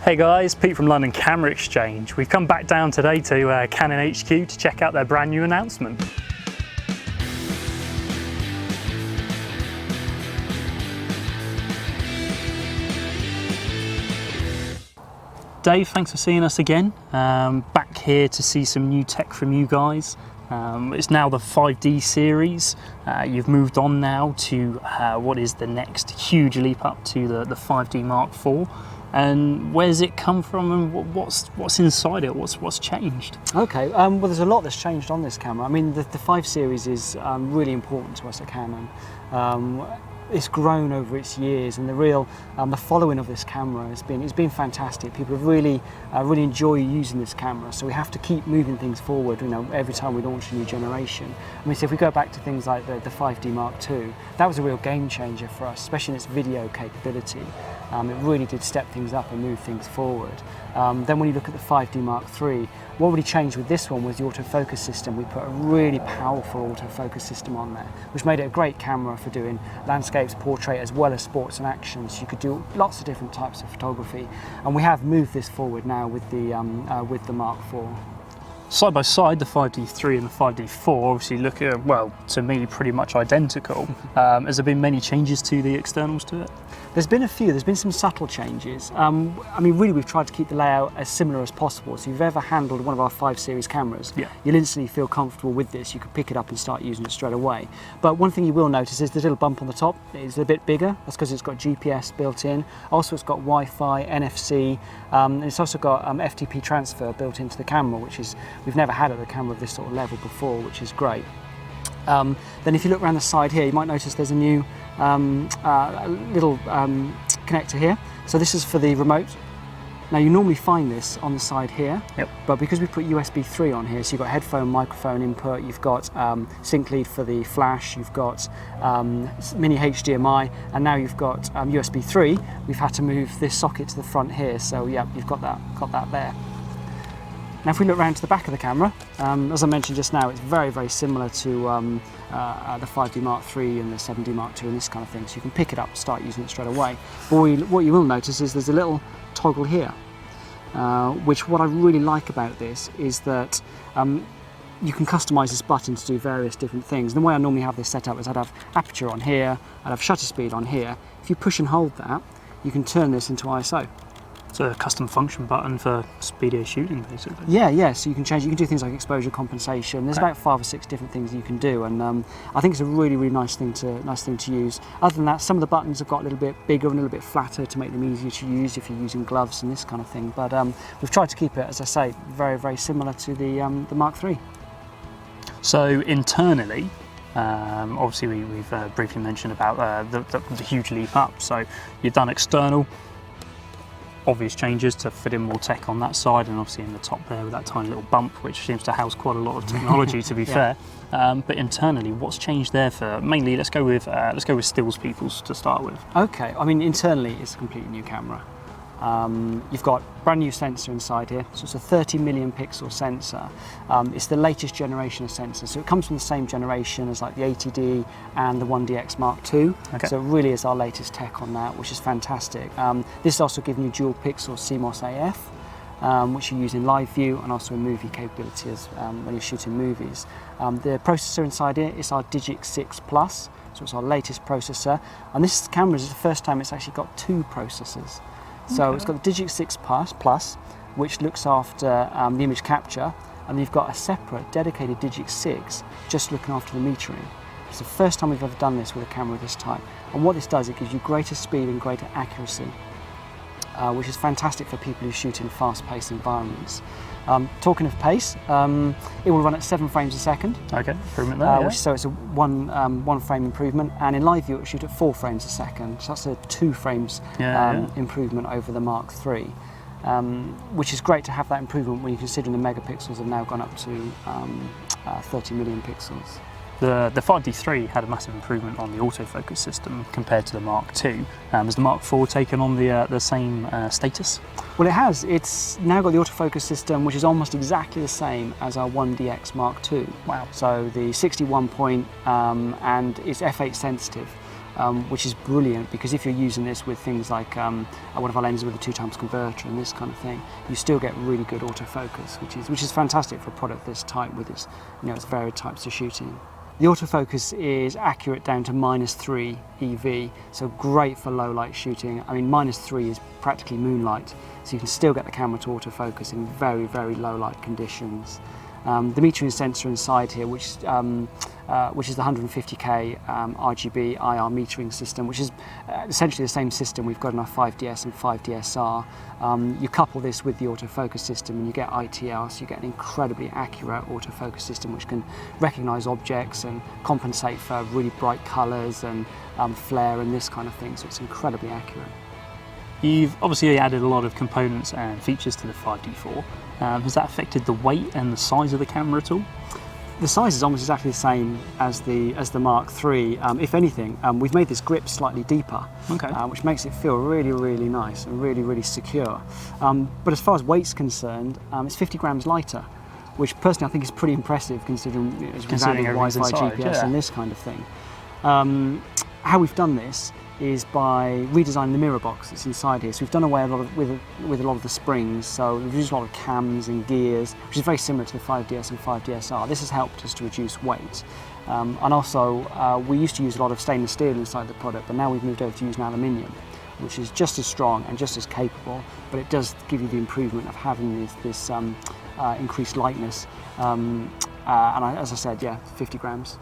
Hey guys, Pete from London Camera Exchange. We've come back down today to Canon HQ to check out their brand new announcement. Dave, thanks for seeing us again. Back here to see some new tech from you guys. It's now the 5D series. You've moved on now to what is the next huge leap up to the 5D Mark IV. And where's it come from, and what's inside it? What's changed? Okay, well, there's a lot that's changed on this camera. I mean, the 5 series is really important to us at Canon. It's grown over its years, and the following of this camera has been fantastic. People have really enjoy using this camera, so we have to keep moving things forward. You know, every time we launch a new generation. I mean, so if we go back to things like the 5D Mark II, that was a real game changer for us, especially in its video capability. It really did step things up and move things forward. Then when you look at the 5D Mark III, what really changed with this one was the autofocus system. We put a really powerful autofocus system on there, which made it a great camera for doing landscapes, portrait, as well as sports and actions. You could do lots of different types of photography, and we have moved this forward now with the Mark IV. Side by side, the 5D3 and the 5D4 obviously look, well, to me, pretty much identical. Has there been many changes to the externals to it? There's been a few. There's been some subtle changes. I mean, really, we've tried to keep the layout as similar as possible. So if you've ever handled one of our 5 series cameras, you'll instantly feel comfortable with this. You can pick it up and start using it straight away. But one thing you will notice is the little bump on the top is a bit bigger. That's because it's got GPS built in. Also, it's got Wi-Fi, NFC, and it's also got FTP transfer built into the camera, which is we've never had at a camera of this sort of level before, which is great. Then if you look around the side here, you might notice there's a new little connector here. So this is for the remote. Now you normally find this on the side here, but because we put USB 3 on here, so you've got headphone, microphone input, you've got sync lead for the flash, you've got mini HDMI, and now you've got USB 3. We've had to move this socket to the front here, so yeah, you've got that there. Now if we look around to the back of the camera, as I mentioned just now, it's very similar to the 5D Mark III and the 7D Mark II and this kind of thing, so you can pick it up and start using it straight away. But what you will notice is there's a little toggle here, which what I really like about this is that you can customise this button to do various different things. And the way I normally have this set up is I'd have aperture on here, I'd have shutter speed on here. If you push and hold that, you can turn this into ISO. It's a custom function button for speedo shooting, basically. Yeah, so you can change, you can do things like exposure compensation. There's about 5 or 6 different things you can do, and I think it's a really nice thing to use. Other than that, some of the buttons have got a little bit bigger and a little bit flatter to make them easier to use if you're using gloves and this kind of thing. But we've tried to keep it, as I say, very similar to the Mark III. So internally, obviously we've briefly mentioned about the huge leap up. So you've done external, obvious changes to fit in more tech on that side, and obviously in the top there with that tiny little bump, which seems to house quite a lot of technology to be fair. But internally, what's changed there for mainly? Let's go with stills peoples to start with. Okay, I mean internally it's a completely new camera. You've got brand new sensor inside here, so it's a 30 million pixel sensor. It's the latest generation of sensors, so it comes from the same generation as like the 80D and the 1DX Mark II. Okay. So it really is our latest tech on that, which is fantastic. This is also giving you dual pixel Cmos AF, which you use in live view and also in movie capability as when you're shooting movies. The processor inside here is our Digic 6 Plus, so it's our latest processor. And this camera is the first time it's actually got 2 processors. So it's got the Digic 6 Plus, which looks after the image capture, and you've got a separate dedicated Digic 6 just looking after the metering. It's the first time we've ever done this with a camera of this type. And what this does, it gives you greater speed and greater accuracy, which is fantastic for people who shoot in fast-paced environments. Talking of pace, it will run at 7 frames a second. Okay, improvement there. So it's a one frame improvement, and in live view it will shoot at 4 frames a second. So that's a 2 frames improvement over the Mark III, which is great to have that improvement when you consider the megapixels have now gone up to 30 million pixels. The 5D3 had a massive improvement on the autofocus system compared to the Mark II. Has the Mark IV taken on the same status? Well, it has. It's now got the autofocus system, which is almost exactly the same as our 1DX Mark II. Wow. So the 61 point and it's f8 sensitive. which is brilliant, because if you're using this with things like one of our lenses with a 2x converter and this kind of thing, you still get really good autofocus, which is fantastic for a product this type with its, its varied types of shooting. The autofocus is accurate down to -3 EV, so great for low light shooting. I mean, -3 is practically moonlight, so you can still get the camera to autofocus in very, very low light conditions. The metering sensor inside here, which is the 150K RGB IR metering system, which is essentially the same system we've got in our 5DS and 5DSR. You couple this with the autofocus system and you get ITL, so you get an incredibly accurate autofocus system which can recognise objects and compensate for really bright colours and flare and this kind of thing, so it's incredibly accurate. You've obviously added a lot of components and features to the 5D4. Has that affected the weight and the size of the camera at all? The size is almost exactly the same as the Mark III. If anything, we've made this grip slightly deeper, which makes it feel really, really nice and really, really secure. But as far as weight's concerned, it's 50 grams lighter, which personally I think is pretty impressive considering we've added Wi-Fi, GPS and this kind of thing. How we've done this is by redesigning the mirror box that's inside here. So we've done away with a lot of the springs, so we've used a lot of cams and gears, which is very similar to the 5DS and 5DSR. This has helped us to reduce weight. And also, we used to use a lot of stainless steel inside the product, but now we've moved over to using aluminium, which is just as strong and just as capable, but it does give you the improvement of having this increased lightness. As I said, 50 grams.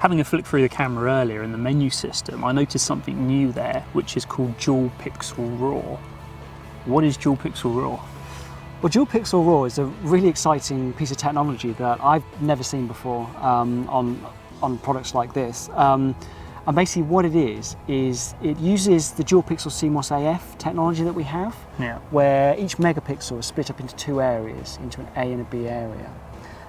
Having a flick through the camera earlier in the menu system, I noticed something new there, which is called Dual Pixel RAW. What is Dual Pixel RAW? Well, Dual Pixel RAW is a really exciting piece of technology that I've never seen before on products like this. And basically what it is it uses the Dual Pixel Cmos AF technology that we have, where each megapixel is split up into two areas, into an A and a B area.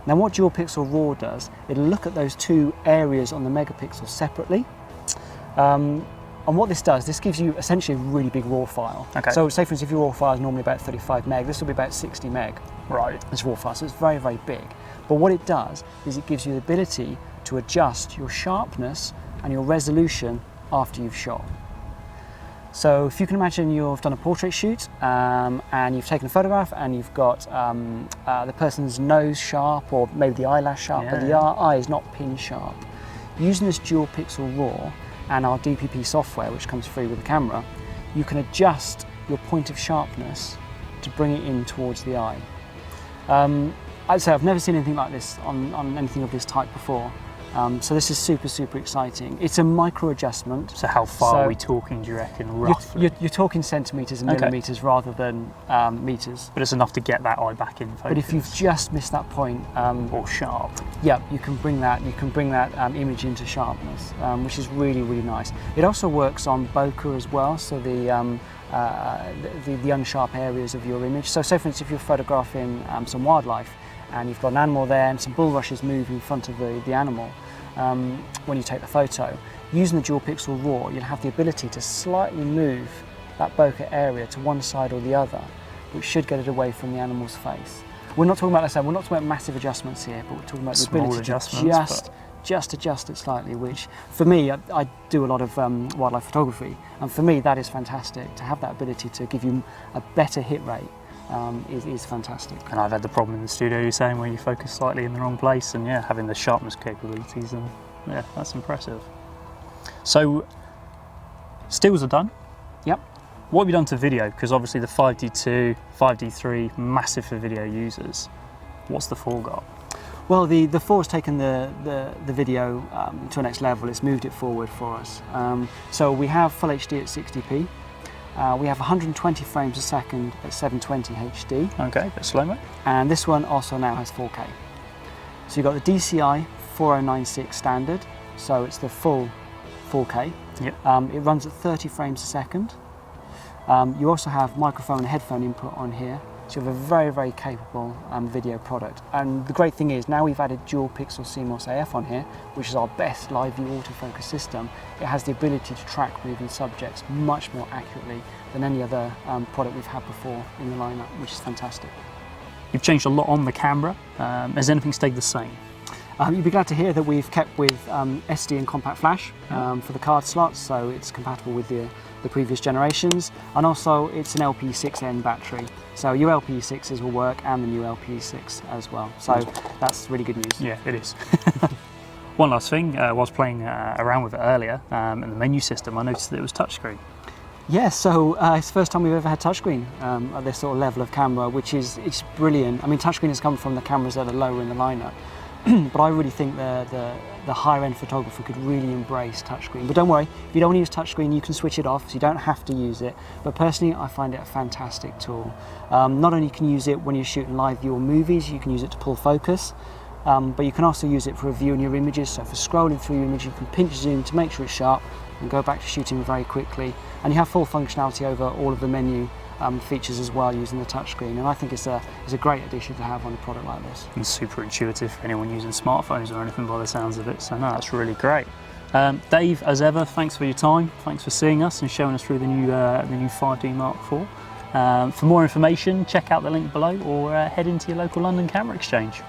Now what Dual Pixel RAW does, it'll look at those two areas on the megapixel separately. And what this does, this gives you essentially a really big RAW file. So say for instance, if your RAW file is normally about 35 meg, this will be about 60 meg. Right. This RAW file, so it's very, very big. But what it does is it gives you the ability to adjust your sharpness and your resolution after you've shot. So if you can imagine you've done a portrait shoot and you've taken a photograph and you've got the person's nose sharp or maybe the eyelash sharp, but the eye is not pin sharp. Using this Dual Pixel RAW and our DPP software, which comes free with the camera, you can adjust your point of sharpness to bring it in towards the eye. I'd say I've never seen anything like this on anything of this type before. So this is super, super exciting. It's a micro adjustment. So how far are we talking, do you reckon, roughly? You're talking centimetres and millimetres rather than metres. But it's enough to get that eye back in focus. But if you've just missed that point, or sharp, you can bring that image into sharpness, which is really, really nice. It also works on bokeh as well, so the unsharp areas of your image. So say for instance, if you're photographing some wildlife, and you've got an animal there and some bulrushes move in front of the animal when you take the photo. Using the Dual Pixel RAW, you'll have the ability to slightly move that bokeh area to one side or the other, which should get it away from the animal's face. We're not talking about, let's say, we're not talking about massive adjustments here, but we're talking about the ability to just adjust it slightly, which for me, I do a lot of wildlife photography, and for me that is fantastic. To have that ability to give you a better hit rate is fantastic. And I've had the problem in the studio you're saying where you focus slightly in the wrong place, and having the sharpness capabilities, and that's impressive. So stills are done. Yep. What have you done to video? Because obviously the 5D2, 5D3, massive for video users. What's the 4 got? Well, the 4 has taken the video to a next level. It's moved it forward for us. So we have Full HD at 60p. We have 120 frames a second at 720 HD. Okay, but slow-mo. And this one also now has 4K. So you've got the DCI 4096 standard, so it's the full 4K. Yep. It runs at 30 frames a second. You also have microphone and headphone input on here, so you have a very, very capable video product. And the great thing is, now we've added Dual Pixel Cmos AF on here, which is our best live view autofocus system. It has the ability to track moving subjects much more accurately than any other product we've had before in the lineup, which is fantastic. You've changed a lot on the camera. Has anything stayed the same? You'll be glad to hear that we've kept with SD and compact flash for the card slots, so it's compatible with the previous generations, and also it's an LP6N battery, so your LP6s will work and the new LP6 as well, so that's really good news. Yeah, it is. One last thing, I was playing around with it earlier, in the menu system I noticed that it was touchscreen. Yeah, so it's the first time we've ever had touchscreen at this sort of level of camera, which is brilliant. I mean, touchscreen has come from the cameras that are lower in the lineup, but I really think the higher end photographer could really embrace touchscreen. But don't worry, if you don't want to use touchscreen, you can switch it off, so you don't have to use it. But personally, I find it a fantastic tool. Not only can you use it when you're shooting live view or movies, you can use it to pull focus, but you can also use it for reviewing your images. So for scrolling through your image, you can pinch zoom to make sure it's sharp and go back to shooting very quickly. And you have full functionality over all of the menu features as well using the touchscreen, and I think it's a great addition to have on a product like this. And super intuitive for anyone using smartphones or anything by the sounds of it, so no, that's really great. Dave, as ever, thanks for your time, thanks for seeing us and showing us through the new 5D Mark IV. For more information, check out the link below or head into your local London Camera Exchange.